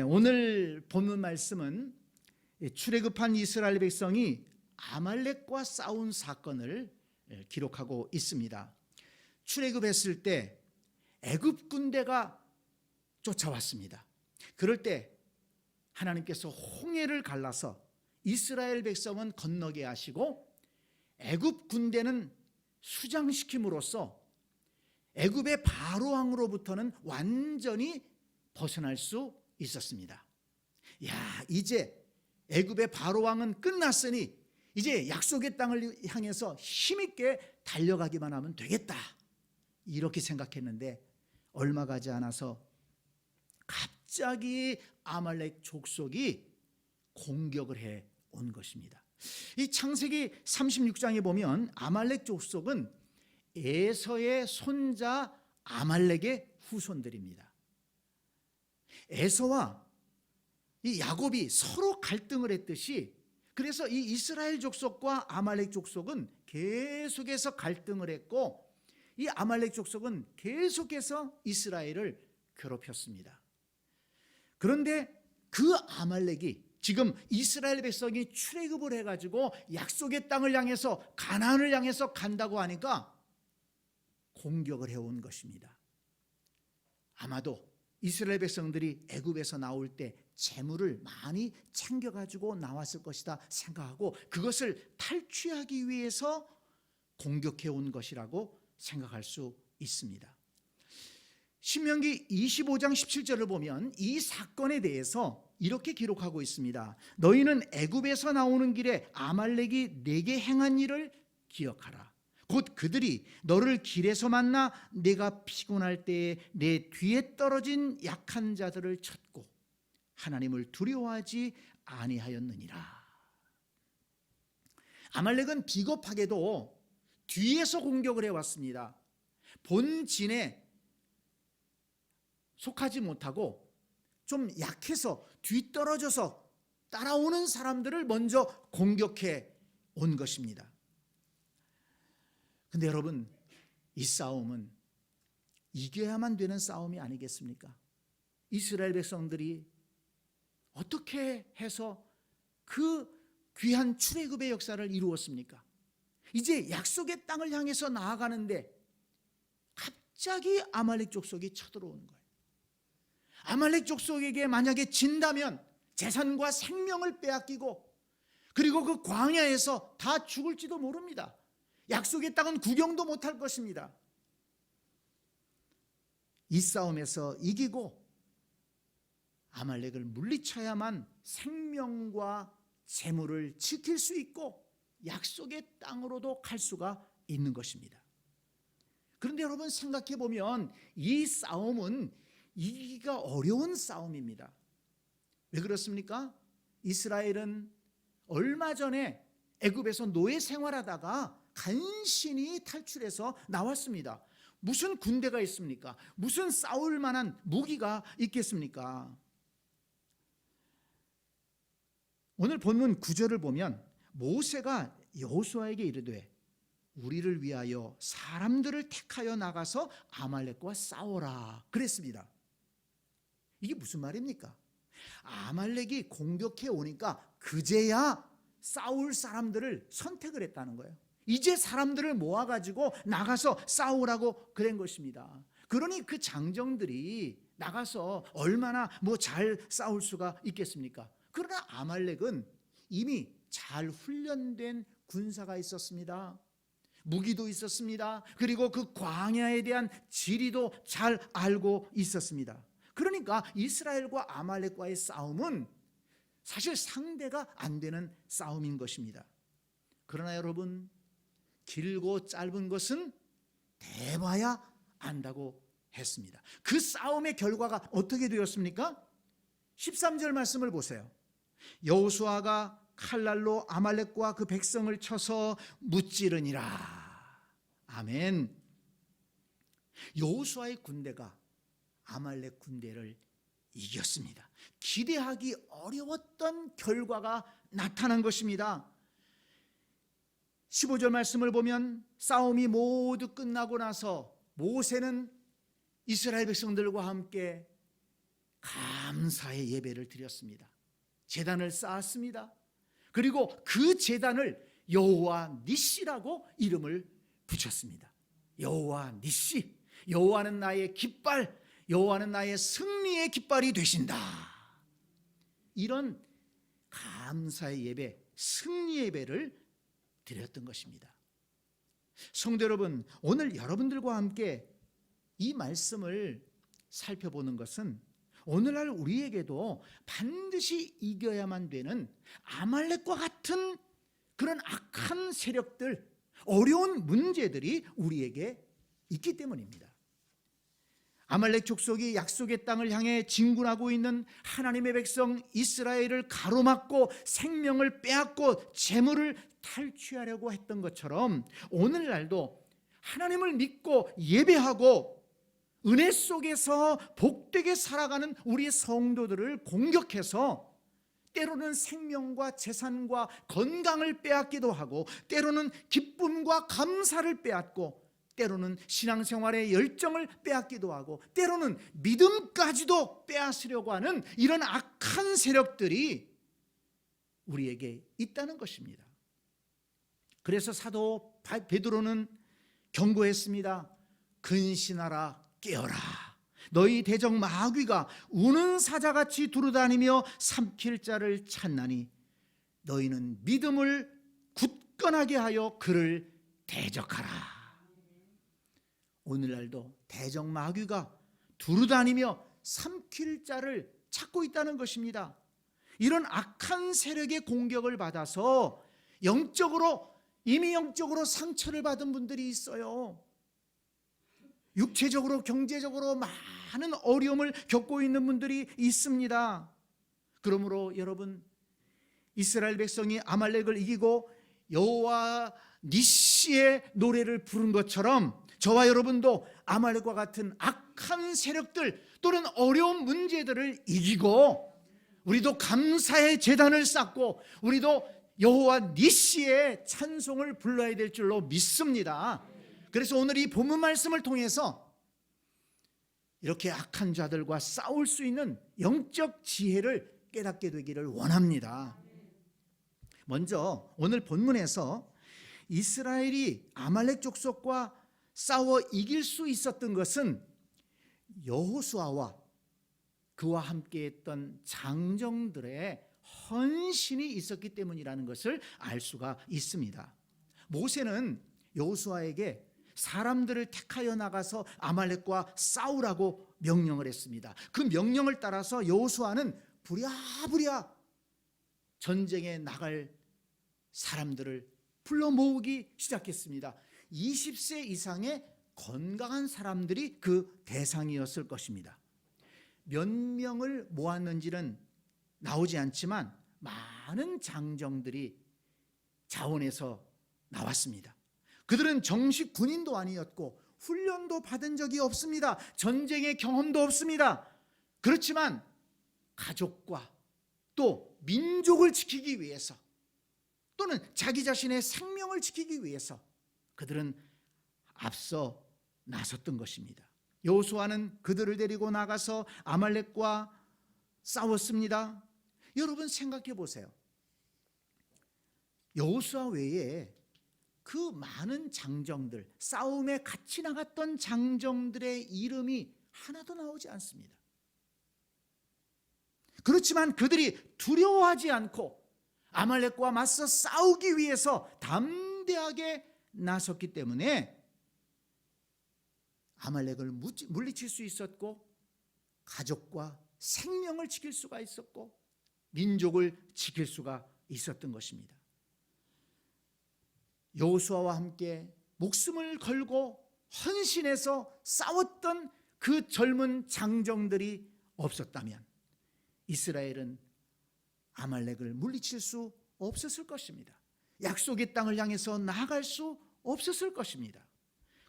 오늘 본문 말씀은 출애굽한 이스라엘 백성이 아말렉과 싸운 사건을 기록하고 있습니다. 출애굽했을 때 애굽 군대가 쫓아왔습니다. 그럴 때 하나님께서 홍해를 갈라서 이스라엘 백성은 건너게 하시고 애굽 군대는 수장시킴으로써 애굽의 바로왕으로부터는 완전히 벗어날 수 있었습니다. 이제 애굽의 바로왕은 끝났으니 이제 약속의 땅을 향해서 힘있게 달려가기만 하면 되겠다, 이렇게 생각했는데 얼마 가지 않아서 갑자기 아말렉 족속이 공격을 해 온 것입니다. 이 창세기 36장에 보면 아말렉 족속은 에서의 손자 아말렉의 후손들입니다. 에서와 이 야곱이 서로 갈등을 했듯이, 그래서 이 이스라엘 족속과 아말렉 족속은 계속해서 갈등을 했고, 이 아말렉 족속은 계속해서 이스라엘을 괴롭혔습니다. 그런데 그 아말렉이 지금 이스라엘 백성이 출애굽을 해가지고 약속의 땅을 향해서, 가나안을 향해서 간다고 하니까 공격을 해온 것입니다. 아마도 이스라엘 백성들이 애굽에서 나올 때 재물을 많이 챙겨가지고 나왔을 것이다 생각하고 그것을 탈취하기 위해서 공격해온 것이라고 생각할 수 있습니다. 신명기 25장 17절을 보면 이 사건에 대해서 이렇게 기록하고 있습니다. 너희는 애굽에서 나오는 길에 아말렉이 내게 행한 일을 기억하라. 곧 그들이 너를 길에서 만나 내가 피곤할 때에 내 뒤에 떨어진 약한 자들을 쳤고 하나님을 두려워하지 아니하였느니라. 아말렉은 비겁하게도 뒤에서 공격을 해왔습니다. 본진에 속하지 못하고 좀 약해서 뒤떨어져서 따라오는 사람들을 먼저 공격해 온 것입니다. 근데 여러분, 이 싸움은 이겨야만 되는 싸움이 아니겠습니까? 이스라엘 백성들이 어떻게 해서 그 귀한 출애굽의 역사를 이루었습니까? 이제 약속의 땅을 향해서 나아가는데 갑자기 아말렉 족속이 쳐들어오는 거예요. 아말렉 족속에게 만약에 진다면 재산과 생명을 빼앗기고, 그리고 그 광야에서 다 죽을지도 모릅니다. 약속의 땅은 구경도 못할 것입니다. 이 싸움에서 이기고 아말렉을 물리쳐야만 생명과 재물을 지킬 수 있고 약속의 땅으로도 갈 수가 있는 것입니다. 그런데 여러분, 생각해 보면 이 싸움은 이기기가 어려운 싸움입니다. 왜 그렇습니까? 이스라엘은 얼마 전에 애굽에서 노예 생활하다가 간신히 탈출해서 나왔습니다. 무슨 군대가 있습니까? 무슨 싸울 만한 무기가 있겠습니까? 오늘 본문 9절을 보면 모세가 여호수아에게 이르되 우리를 위하여 사람들을 택하여 나가서 아말렉과 싸워라 그랬습니다. 이게 무슨 말입니까? 아말렉이 공격해 오니까 그제야 싸울 사람들을 선택을 했다는 거예요. 이제 사람들을 모아가지고 나가서 싸우라고 그런 것입니다. 그러니 그 장정들이 나가서 얼마나 잘 싸울 수가 있겠습니까? 그러나 아말렉은 이미 잘 훈련된 군사가 있었습니다. 무기도 있었습니다. 그리고 그 광야에 대한 지리도 잘 알고 있었습니다. 그러니까 이스라엘과 아말렉과의 싸움은 사실 상대가 안 되는 싸움인 것입니다. 그러나 여러분, 길고 짧은 것은 대봐야 안다고 했습니다. 그 싸움의 결과가 어떻게 되었습니까? 13절 말씀을 보세요. 여호수아가 칼날로 아말렉과 그 백성을 쳐서 무찌르니라. 아멘. 여호수아의 군대가 아말렉 군대를 이겼습니다. 기대하기 어려웠던 결과가 나타난 것입니다. 15절 말씀을 보면 싸움이 모두 끝나고 나서 모세는 이스라엘 백성들과 함께 감사의 예배를 드렸습니다. 제단을 쌓았습니다. 그리고 그 제단을 여호와 니시라고 이름을 붙였습니다. 여호와 니시, 여호와는 나의 깃발, 여호와는 나의 승리의 깃발이 되신다. 이런 감사의 예배, 승리 예배를 드렸던 것입니다. 성도 여러분, 오늘 여러분들과 함께 이 말씀을 살펴보는 것은 오늘날 우리에게도 반드시 이겨야만 되는 아말렉과 같은 그런 악한 세력들, 어려운 문제들이 우리에게 있기 때문입니다. 아말렉 족속이 약속의 땅을 향해 진군하고 있는 하나님의 백성 이스라엘을 가로막고 생명을 빼앗고 재물을 탈취하려고 했던 것처럼 오늘날도 하나님을 믿고 예배하고 은혜 속에서 복되게 살아가는 우리의 성도들을 공격해서 때로는 생명과 재산과 건강을 빼앗기도 하고, 때로는 기쁨과 감사를 빼앗고, 때로는 신앙생활의 열정을 빼앗기도 하고, 때로는 믿음까지도 빼앗으려고 하는 이런 악한 세력들이 우리에게 있다는 것입니다. 그래서 사도 베드로는 경고했습니다. 근신하라, 깨어라. 너희 대적 마귀가 우는 사자같이 두루다니며 삼킬 자를 찾나니 너희는 믿음을 굳건하게 하여 그를 대적하라. 오늘날도 대적 마귀가 두루다니며 삼킬 자를 찾고 있다는 것입니다. 이런 악한 세력의 공격을 받아서 이미 영적으로 상처를 받은 분들이 있어요. 육체적으로, 경제적으로 많은 어려움을 겪고 있는 분들이 있습니다. 그러므로 여러분, 이스라엘 백성이 아말렉을 이기고 여호와 니시의 노래를 부른 것처럼 저와 여러분도 아말렉과 같은 악한 세력들 또는 어려운 문제들을 이기고 우리도 감사의 제단을 쌓고 우리도 여호와 니시의 찬송을 불러야 될 줄로 믿습니다. 그래서 오늘 이 본문 말씀을 통해서 이렇게 악한 자들과 싸울 수 있는 영적 지혜를 깨닫게 되기를 원합니다. 먼저 오늘 본문에서 이스라엘이 아말렉 족속과 싸워 이길 수 있었던 것은 여호수아와 그와 함께했던 장정들의 헌신이 있었기 때문이라는 것을 알 수가 있습니다. 모세는 여호수아에게 사람들을 택하여 나가서 아말렉과 싸우라고 명령을 했습니다. 그 명령을 따라서 여호수아는 부랴부랴 전쟁에 나갈 사람들을 불러 모으기 시작했습니다. 20세 이상의 건강한 사람들이 그 대상이었을 것입니다. 몇 명을 모았는지는 나오지 않지만 많은 장정들이 자원해서 나왔습니다. 그들은 정식 군인도 아니었고 훈련도 받은 적이 없습니다. 전쟁의 경험도 없습니다. 그렇지만 가족과 또 민족을 지키기 위해서 또는 자기 자신의 생명을 지키기 위해서 그들은 앞서 나섰던 것입니다. 여호수아는 그들을 데리고 나가서 아말렉과 싸웠습니다. 여러분 생각해 보세요. 여호수아 외에 그 많은 장정들, 싸움에 같이 나갔던 장정들의 이름이 하나도 나오지 않습니다. 그렇지만 그들이 두려워하지 않고 아말렉과 맞서 싸우기 위해서 담대하게 나섰기 때문에 아말렉을 물리칠 수 있었고 가족과 생명을 지킬 수가 있었고 민족을 지킬 수가 있었던 것입니다. 여호수아와 함께 목숨을 걸고 헌신해서 싸웠던 그 젊은 장정들이 없었다면 이스라엘은 아말렉을 물리칠 수 없었을 것입니다. 약속의 땅을 향해서 나아갈 수 없었을 것입니다.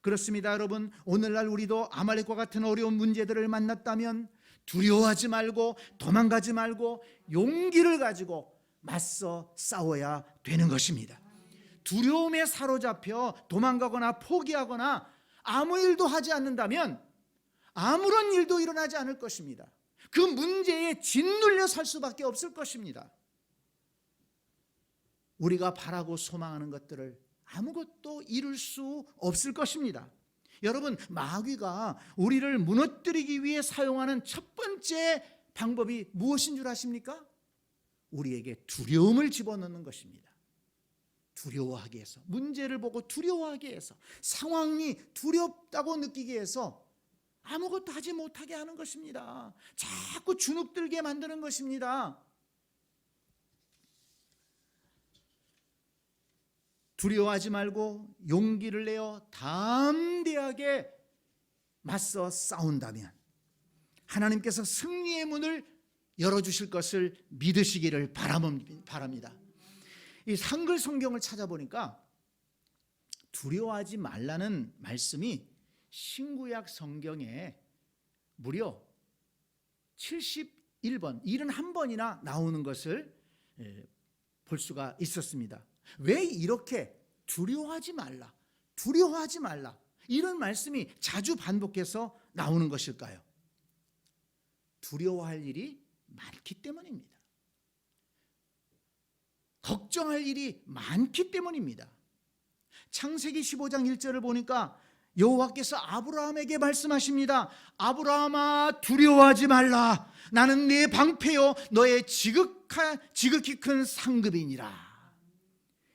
그렇습니다, 여러분. 오늘날 우리도 아말렉과 같은 어려운 문제들을 만났다면 두려워하지 말고 도망가지 말고 용기를 가지고 맞서 싸워야 되는 것입니다. 두려움에 사로잡혀 도망가거나 포기하거나 아무 일도 하지 않는다면 아무런 일도 일어나지 않을 것입니다. 그 문제에 짓눌려 살 수밖에 없을 것입니다. 우리가 바라고 소망하는 것들을 아무것도 이룰 수 없을 것입니다. 여러분, 마귀가 우리를 무너뜨리기 위해 사용하는 첫 번째 방법이 무엇인 줄 아십니까? 우리에게 두려움을 집어넣는 것입니다. 두려워하게 해서, 문제를 보고 두려워하게 해서, 상황이 두렵다고 느끼게 해서 아무것도 하지 못하게 하는 것입니다. 자꾸 주눅들게 만드는 것입니다. 두려워하지 말고 용기를 내어 담대하게 맞서 싸운다면 하나님께서 승리의 문을 열어주실 것을 믿으시기를 바랍니다. 이 한글 성경을 찾아보니까 두려워하지 말라는 말씀이 신구약 성경에 무려 71번, 71번이나 나오는 것을 볼 수가 있었습니다. 왜 이렇게 두려워하지 말라, 두려워하지 말라 이런 말씀이 자주 반복해서 나오는 것일까요? 두려워할 일이 많기 때문입니다. 걱정할 일이 많기 때문입니다. 창세기 15장 1절을 보니까 여호와께서 아브라함에게 말씀하십니다. 아브라함아, 두려워하지 말라. 나는 네 방패요 너의 지극히 큰 상급이니라.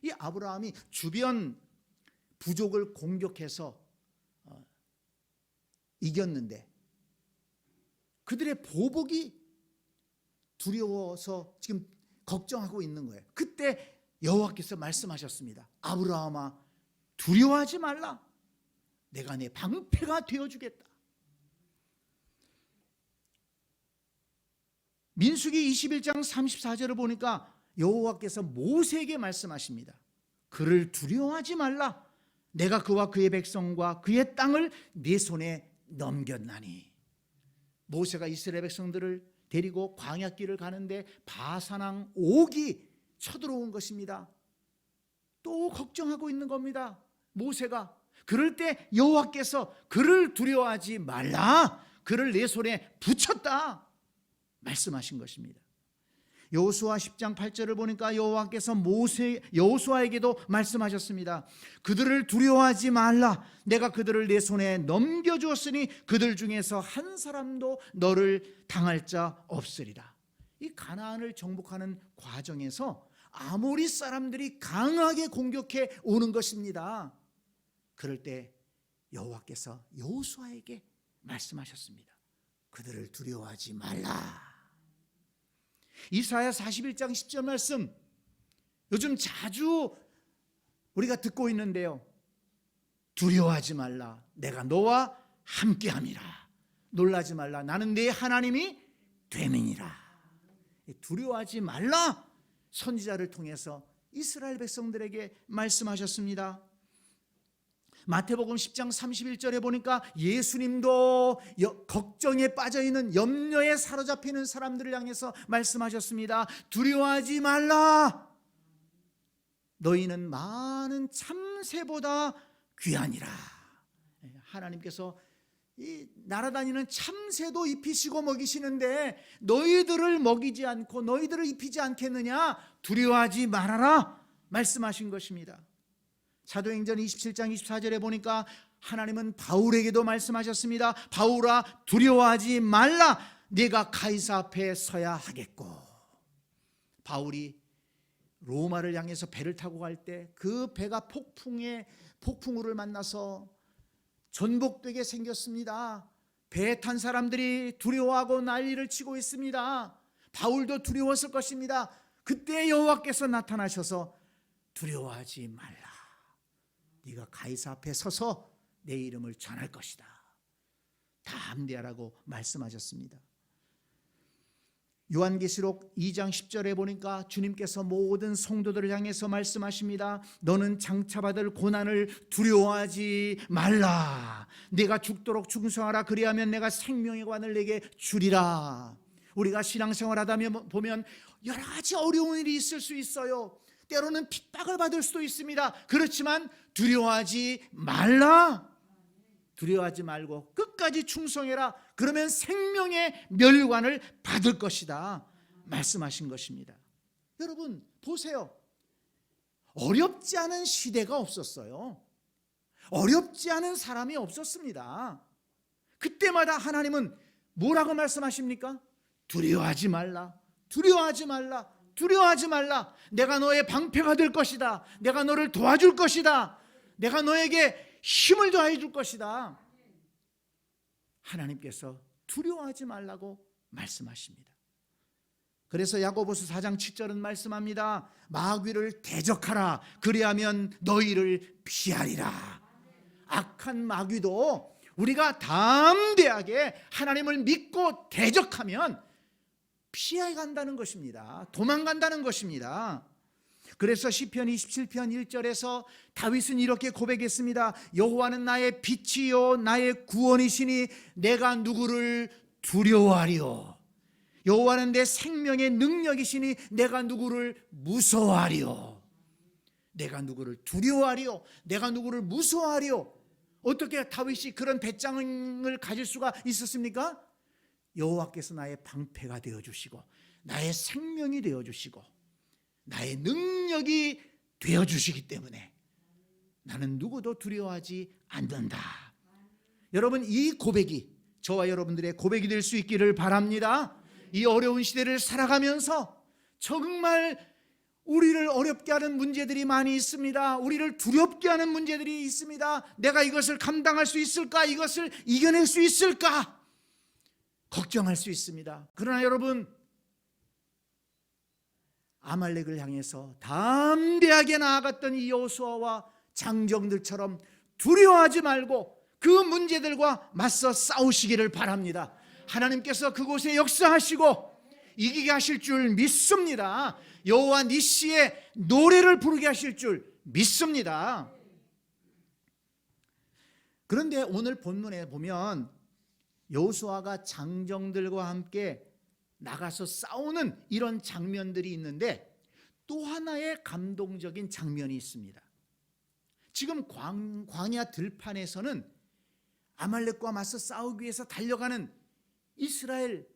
이 아브라함이 주변 부족을 공격해서 이겼는데 그들의 보복이 두려워서 지금 걱정하고 있는 거예요. 그때 여호와께서 말씀하셨습니다. 아브라함아, 두려워하지 말라. 내가 내 방패가 되어주겠다. 민수기 21장 34절을 보니까 여호와께서 모세에게 말씀하십니다. 그를 두려워하지 말라. 내가 그와 그의 백성과 그의 땅을 네 손에 넘겼나니. 모세가 이스라엘 백성들을 데리고 광야길을 가는데 바산왕 옥이 쳐들어온 것입니다. 또 걱정하고 있는 겁니다. 모세가. 그럴 때 여호와께서 그를 두려워하지 말라. 그를 내 손에 붙였다 말씀하신 것입니다. 여호수아 10장 8절을 보니까 여호와께서 여호수아에게도 말씀하셨습니다. 그들을 두려워하지 말라. 내가 그들을 내 손에 넘겨주었으니 그들 중에서 한 사람도 너를 당할 자 없으리라. 이 가나안을 정복하는 과정에서 아모리 사람들이 강하게 공격해 오는 것입니다. 그럴 때 여호와께서 여호수아에게 말씀하셨습니다. 그들을 두려워하지 말라. 이사야 41장 10절 말씀, 요즘 자주 우리가 듣고 있는데요. 두려워하지 말라. 내가 너와 함께함이라. 놀라지 말라. 나는 네 하나님이 됨이니라. 두려워하지 말라. 선지자를 통해서 이스라엘 백성들에게 말씀하셨습니다. 마태복음 10장 31절에 보니까 예수님도 걱정에 빠져있는, 염려에 사로잡히는 사람들을 향해서 말씀하셨습니다. 두려워하지 말라. 너희는 많은 참새보다 귀하니라. 하나님께서 이 날아다니는 참새도 입히시고 먹이시는데 너희들을 먹이지 않고 너희들을 입히지 않겠느냐. 두려워하지 말아라 말씀하신 것입니다. 사도행전 27장 24절에 보니까 하나님은 바울에게도 말씀하셨습니다. 바울아, 두려워하지 말라. 네가 가이사 앞에 서야 하겠고. 바울이 로마를 향해서 배를 타고 갈 때 그 배가 폭풍우를 만나서 전복되게 생겼습니다. 배에 탄 사람들이 두려워하고 난리를 치고 있습니다. 바울도 두려웠을 것입니다. 그때 여호와께서 나타나셔서 두려워하지 말라. 네가 가이사 앞에 서서 내 이름을 전할 것이다. 담대하라고 말씀하셨습니다. 요한계시록 2장 10절에 보니까 주님께서 모든 성도들을 향해서 말씀하십니다. 너는 장차받을 고난을 두려워하지 말라. 내가 죽도록 충성하라. 그리하면 내가 생명의 관을 내게 주리라. 우리가 신앙생활하다 보면 여러 가지 어려운 일이 있을 수 있어요. 때로는 핍박을 받을 수도 있습니다. 그렇지만 두려워하지 말라. 두려워하지 말고 끝까지 충성해라. 그러면 생명의 멸관을 받을 것이다 말씀하신 것입니다. 여러분 보세요. 어렵지 않은 시대가 없었어요. 어렵지 않은 사람이 없었습니다. 그때마다 하나님은 뭐라고 말씀하십니까? 두려워하지 말라. 두려워하지 말라. 두려워하지 말라. 내가 너의 방패가 될 것이다. 내가 너를 도와줄 것이다. 내가 너에게 힘을 더해 줄 것이다. 하나님께서 두려워하지 말라고 말씀하십니다. 그래서 야고보서 4장 7절은 말씀합니다. 마귀를 대적하라. 그리하면 너희를 피하리라. 악한 마귀도 우리가 담대하게 하나님을 믿고 대적하면 피해 간다는 것입니다. 도망간다는 것입니다. 그래서 시편 27편 1절에서 다윗은 이렇게 고백했습니다. 여호와는 나의 빛이요 나의 구원이시니 내가 누구를 두려워하리요. 여호와는 내 생명의 능력이시니 내가 누구를 무서워하리요. 내가 누구를 두려워하리요. 내가 누구를 무서워하리요. 어떻게 다윗이 그런 배짱을 가질 수가 있었습니까? 여호와께서 나의 방패가 되어주시고 나의 생명이 되어주시고 나의 능력이 되어주시기 때문에 나는 누구도 두려워하지 않는다. 여러분 이 고백이 저와 여러분들의 고백이 될 수 있기를 바랍니다. 이 어려운 시대를 살아가면서 정말 우리를 어렵게 하는 문제들이 많이 있습니다. 우리를 두렵게 하는 문제들이 있습니다. 내가 이것을 감당할 수 있을까? 이것을 이겨낼 수 있을까? 걱정할 수 있습니다. 그러나 여러분 아말렉을 향해서 담대하게 나아갔던 이 여호수아와 장정들처럼 두려워하지 말고 그 문제들과 맞서 싸우시기를 바랍니다. 하나님께서 그곳에 역사하시고 이기게 하실 줄 믿습니다. 여호와 니시의 노래를 부르게 하실 줄 믿습니다. 그런데 오늘 본문에 보면 여호수아가 장정들과 함께 나가서 싸우는 이런 장면들이 있는데 또 하나의 감동적인 장면이 있습니다. 지금 광야 들판에서는 아말렉과 맞서 싸우기 위해서 달려가는 이스라엘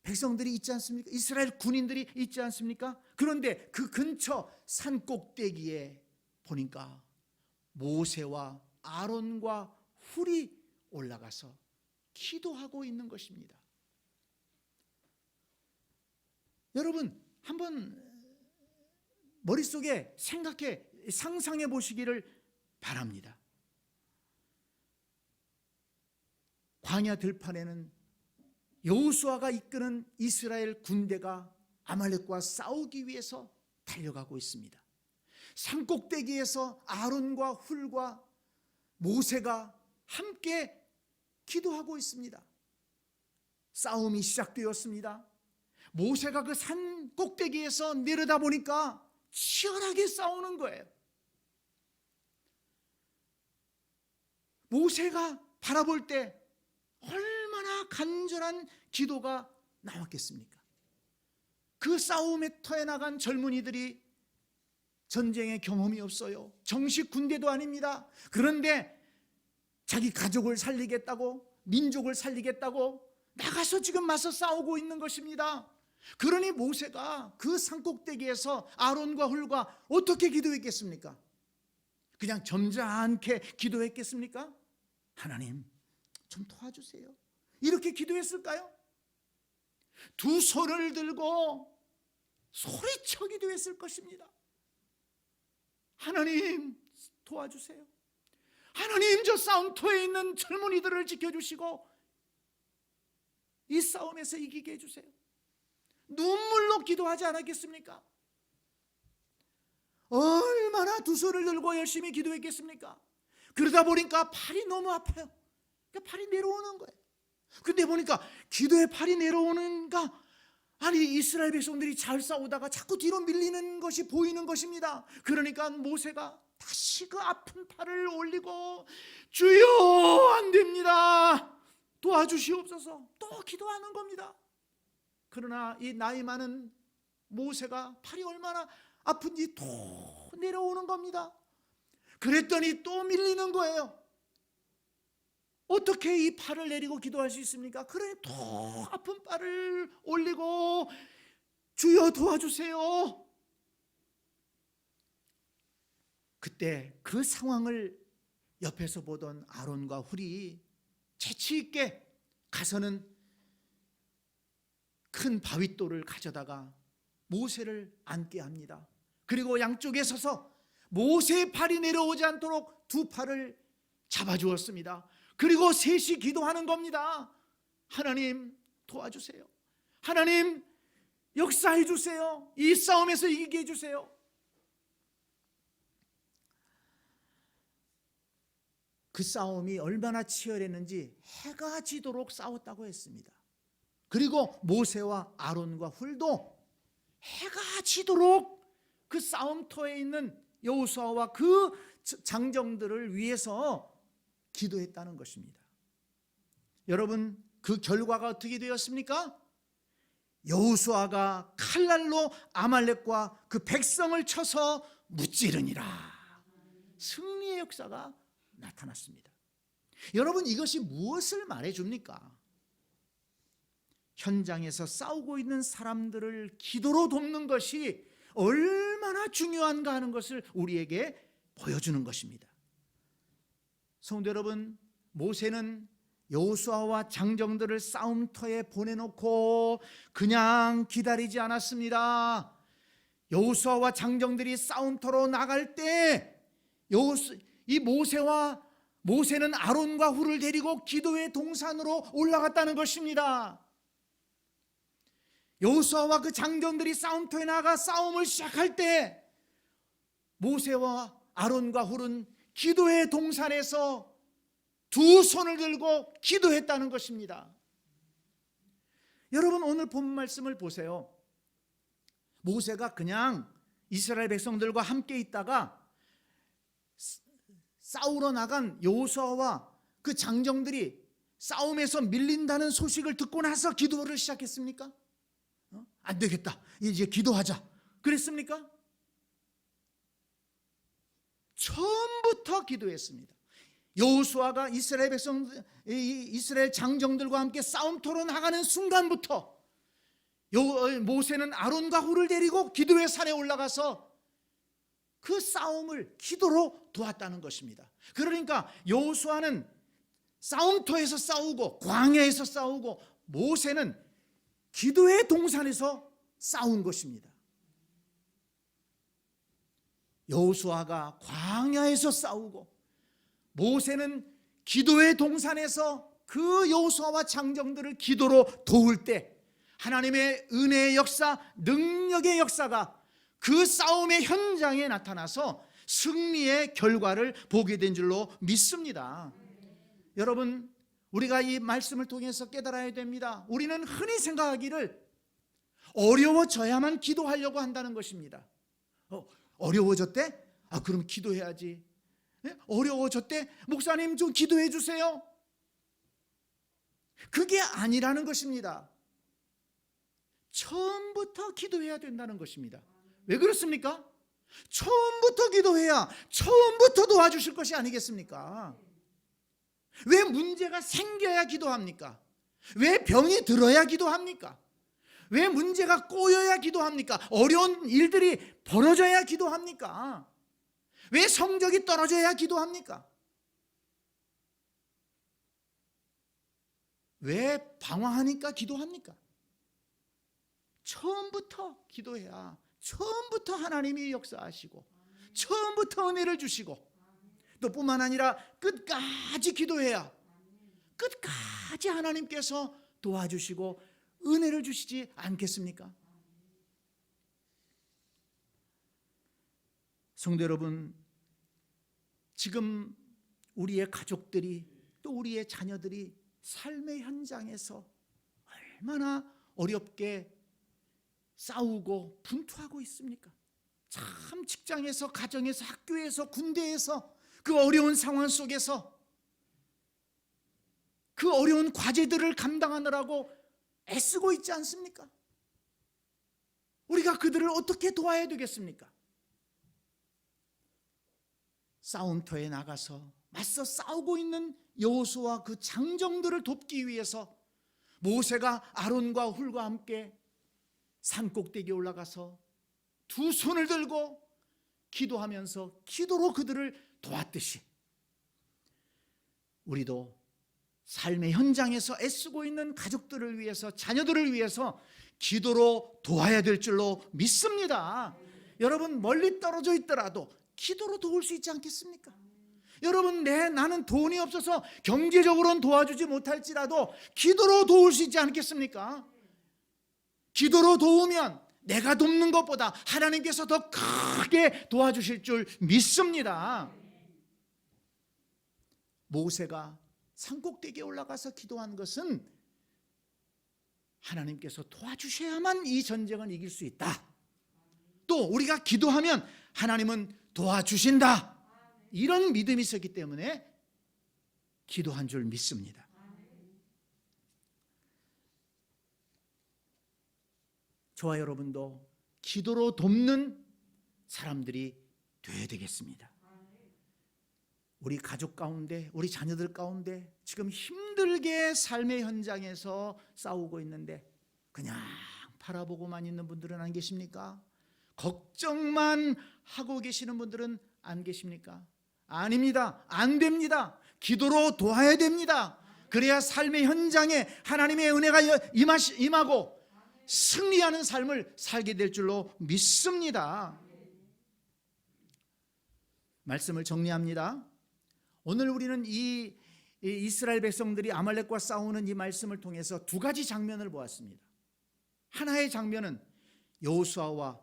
백성들이 있지 않습니까? 이스라엘 군인들이 있지 않습니까? 그런데 그 근처 산 꼭대기에 보니까 모세와 아론과 훌이 올라가서 기도하고 있는 것입니다. 여러분 한번 머릿속에 상상해 보시기를 바랍니다. 광야 들판에는 여호수아가 이끄는 이스라엘 군대가 아말렉과 싸우기 위해서 달려가고 있습니다. 산꼭대기에서 아론과 훌과 모세가 함께 기도하고 있습니다. 싸움이 시작되었습니다. 모세가 그 산 꼭대기에서 내려다 보니까 치열하게 싸우는 거예요. 모세가 바라볼 때 얼마나 간절한 기도가 나왔겠습니까? 그 싸움에 터에 나간 젊은이들이 전쟁의 경험이 없어요. 정식 군대도 아닙니다. 그런데 자기 가족을 살리겠다고, 민족을 살리겠다고 나가서 지금 맞서 싸우고 있는 것입니다. 그러니 모세가 그 산꼭대기에서 아론과 훌과 어떻게 기도했겠습니까? 그냥 점잖게 기도했겠습니까? 하나님 좀 도와주세요. 이렇게 기도했을까요? 두 손을 들고 소리쳐 기도했을 것입니다. 하나님 도와주세요. 하나님 저 싸움터에 있는 젊은이들을 지켜주시고 이 싸움에서 이기게 해주세요. 눈물로 기도하지 않았겠습니까? 얼마나 두 손을 들고 열심히 기도했겠습니까? 그러다 보니까 팔이 너무 아파요. 그러니까 팔이 내려오는 거예요. 근데 보니까 기도에 팔이 내려오는가? 아니 이스라엘 백성들이 잘 싸우다가 자꾸 뒤로 밀리는 것이 보이는 것입니다. 그러니까 모세가 다시 그 아픈 팔을 올리고 주여 안 됩니다. 도와주시옵소서. 또 기도하는 겁니다. 그러나 이 나이 많은 모세가 팔이 얼마나 아픈지 또 내려오는 겁니다. 그랬더니 또 밀리는 거예요. 어떻게 이 팔을 내리고 기도할 수 있습니까? 그러니 더 아픈 팔을 올리고 주여 도와주세요. 그때 그 상황을 옆에서 보던 아론과 훌이 재치 있게 가서는 큰 바윗돌을 가져다가 모세를 앉게 합니다. 그리고 양쪽에 서서 모세의 팔이 내려오지 않도록 두 팔을 잡아주었습니다. 그리고 셋이 기도하는 겁니다. 하나님 도와주세요. 하나님 역사해 주세요. 이 싸움에서 이기게 해주세요. 그 싸움이 얼마나 치열했는지 해가 지도록 싸웠다고 했습니다. 그리고 모세와 아론과 훌도 해가 지도록 그 싸움터에 있는 여호수아와 그 장정들을 위해서 기도했다는 것입니다. 여러분, 그 결과가 어떻게 되었습니까? 여호수아가 칼날로 아말렉과 그 백성을 쳐서 무찌르니라. 승리의 역사가 나타났습니다. 여러분, 이것이 무엇을 말해줍니까? 현장에서 싸우고 있는 사람들을 기도로 돕는 것이 얼마나 중요한가 하는 것을 우리에게 보여주는 것입니다. 성도 여러분, 모세는 여호수아와 장정들을 싸움터에 보내놓고 그냥 기다리지 않았습니다. 여호수아와 장정들이 싸움터로 나갈 때 이 모세는 아론과 훌을 데리고 기도의 동산으로 올라갔다는 것입니다. 여호수아와 그 장정들이 싸움터에 나가 싸움을 시작할 때 모세와 아론과 훌은 기도의 동산에서 두 손을 들고 기도했다는 것입니다. 여러분, 오늘 본 말씀을 보세요. 모세가 그냥 이스라엘 백성들과 함께 있다가 싸우러 나간 여호수아와 그 장정들이 싸움에서 밀린다는 소식을 듣고 나서 기도를 시작했습니까? 안 되겠다, 이제 기도하자 그랬습니까? 처음부터 기도했습니다. 여호수아가 이스라엘 장정들과 함께 싸움터로 나가는 순간부터 모세는 아론과 훌을 데리고 기도의 산에 올라가서 그 싸움을 기도로 도왔다는 것입니다. 그러니까 여호수아는 싸움터에서 싸우고 광야에서 싸우고 모세는 기도의 동산에서 싸운 것입니다. 여호수아가 광야에서 싸우고 모세는 기도의 동산에서 그 여호수아와 장정들을 기도로 도울 때 하나님의 은혜의 역사, 능력의 역사가 그 싸움의 현장에 나타나서 승리의 결과를 보게 된 줄로 믿습니다. 여러분, 우리가 이 말씀을 통해서 깨달아야 됩니다. 우리는 흔히 생각하기를 어려워져야만 기도하려고 한다는 것입니다. 어려워졌대? 그럼 기도해야지. 어려워졌대? 목사님 좀 기도해 주세요. 그게 아니라는 것입니다. 처음부터 기도해야 된다는 것입니다. 왜 그렇습니까? 처음부터 기도해야 처음부터 도와주실 것이 아니겠습니까? 왜 문제가 생겨야 기도합니까? 왜 병이 들어야 기도합니까? 왜 문제가 꼬여야 기도합니까? 어려운 일들이 벌어져야 기도합니까? 왜 성적이 떨어져야 기도합니까? 왜 방황하니까 기도합니까? 처음부터 기도해야 처음부터 하나님이 역사하시고 처음부터 은혜를 주시고 또 뿐만 아니라 끝까지 기도해야 끝까지 하나님께서 도와주시고 은혜를 주시지 않겠습니까? 성도 여러분, 지금 우리의 가족들이 또 우리의 자녀들이 삶의 현장에서 얼마나 어렵게 싸우고 분투하고 있습니까? 참 직장에서, 가정에서, 학교에서, 군대에서 그 어려운 상황 속에서 그 어려운 과제들을 감당하느라고 애쓰고 있지 않습니까? 우리가 그들을 어떻게 도와야 되겠습니까? 싸움터에 나가서 맞서 싸우고 있는 여호수아와 그 장정들을 돕기 위해서 모세가 아론과 훌과 함께 산꼭대기에 올라가서 두 손을 들고 기도하면서 기도로 그들을 도왔듯이 우리도 삶의 현장에서 애쓰고 있는 가족들을 위해서, 자녀들을 위해서 기도로 도와야 될 줄로 믿습니다. 여러분, 멀리 떨어져 있더라도 기도로 도울 수 있지 않겠습니까? 여러분, 나는 돈이 없어서 경제적으로는 도와주지 못할지라도 기도로 도울 수 있지 않겠습니까? 기도로 도우면 내가 돕는 것보다 하나님께서 더 크게 도와주실 줄 믿습니다. 모세가 산꼭대기에 올라가서 기도한 것은 하나님께서 도와주셔야만 이 전쟁을 이길 수 있다. 또 우리가 기도하면 하나님은 도와주신다. 이런 믿음이 있었기 때문에 기도한 줄 믿습니다. 저와 여러분도 기도로 돕는 사람들이 되어야 되겠습니다. 우리 가족 가운데, 우리 자녀들 가운데 지금 힘들게 삶의 현장에서 싸우고 있는데 그냥 바라보고만 있는 분들은 안 계십니까? 걱정만 하고 계시는 분들은 안 계십니까? 아닙니다. 안 됩니다. 기도로 도와야 됩니다. 그래야 삶의 현장에 하나님의 은혜가 임하고 승리하는 삶을 살게 될 줄로 믿습니다. 말씀을 정리합니다. 오늘 우리는 이 이스라엘 백성들이 아말렉과 싸우는 이 말씀을 통해서 두 가지 장면을 보았습니다. 하나의 장면은 여호수아와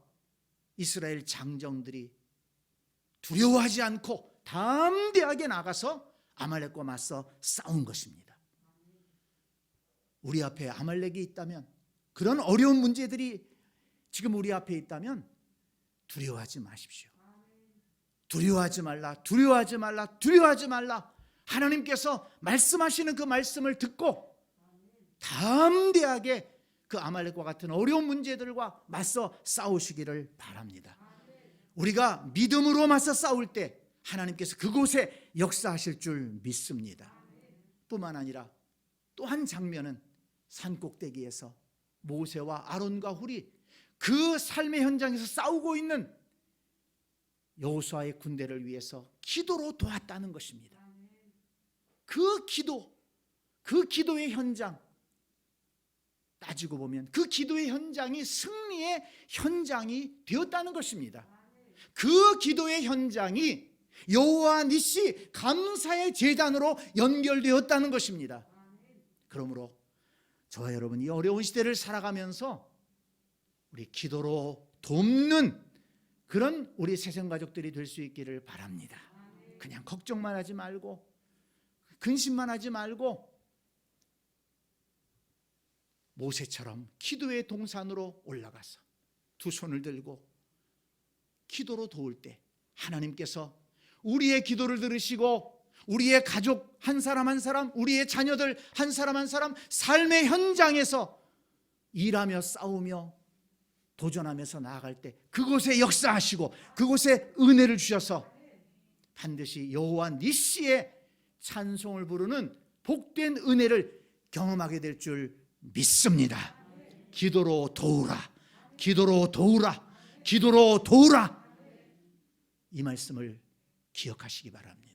이스라엘 장정들이 두려워하지 않고 담대하게 나가서 아말렉과 맞서 싸운 것입니다. 우리 앞에 아말렉이 있다면, 그런 어려운 문제들이 지금 우리 앞에 있다면 두려워하지 마십시오. 두려워하지 말라, 두려워하지 말라, 두려워하지 말라. 하나님께서 말씀하시는 그 말씀을 듣고 담대하게 그 아말렉과 같은 어려운 문제들과 맞서 싸우시기를 바랍니다. 우리가 믿음으로 맞서 싸울 때 하나님께서 그곳에 역사하실 줄 믿습니다. 뿐만 아니라 또 한 장면은 산꼭대기에서 모세와 아론과 훌이 그 삶의 현장에서 싸우고 있는 여호수아의 군대를 위해서 기도로 도왔다는 것입니다. 그 기도의 현장, 따지고 보면 그 기도의 현장이 승리의 현장이 되었다는 것입니다. 그 기도의 현장이 여호와 니시 감사의 제단으로 연결되었다는 것입니다. 그러므로 저와 여러분, 이 어려운 시대를 살아가면서 우리 기도로 돕는 그런 우리 새생가족들이 될 수 있기를 바랍니다. 그냥 걱정만 하지 말고, 근심만 하지 말고, 모세처럼 기도의 동산으로 올라가서 두 손을 들고 기도로 도울 때 하나님께서 우리의 기도를 들으시고 우리의 가족 한 사람 한 사람, 우리의 자녀들 한 사람 한 사람 삶의 현장에서 일하며 싸우며 도전하면서 나아갈 때 그곳에 역사하시고 그곳에 은혜를 주셔서 반드시 여호와 니시의 찬송을 부르는 복된 은혜를 경험하게 될 줄 믿습니다. 기도로 도우라, 기도로 도우라, 기도로 도우라. 이 말씀을 기억하시기 바랍니다.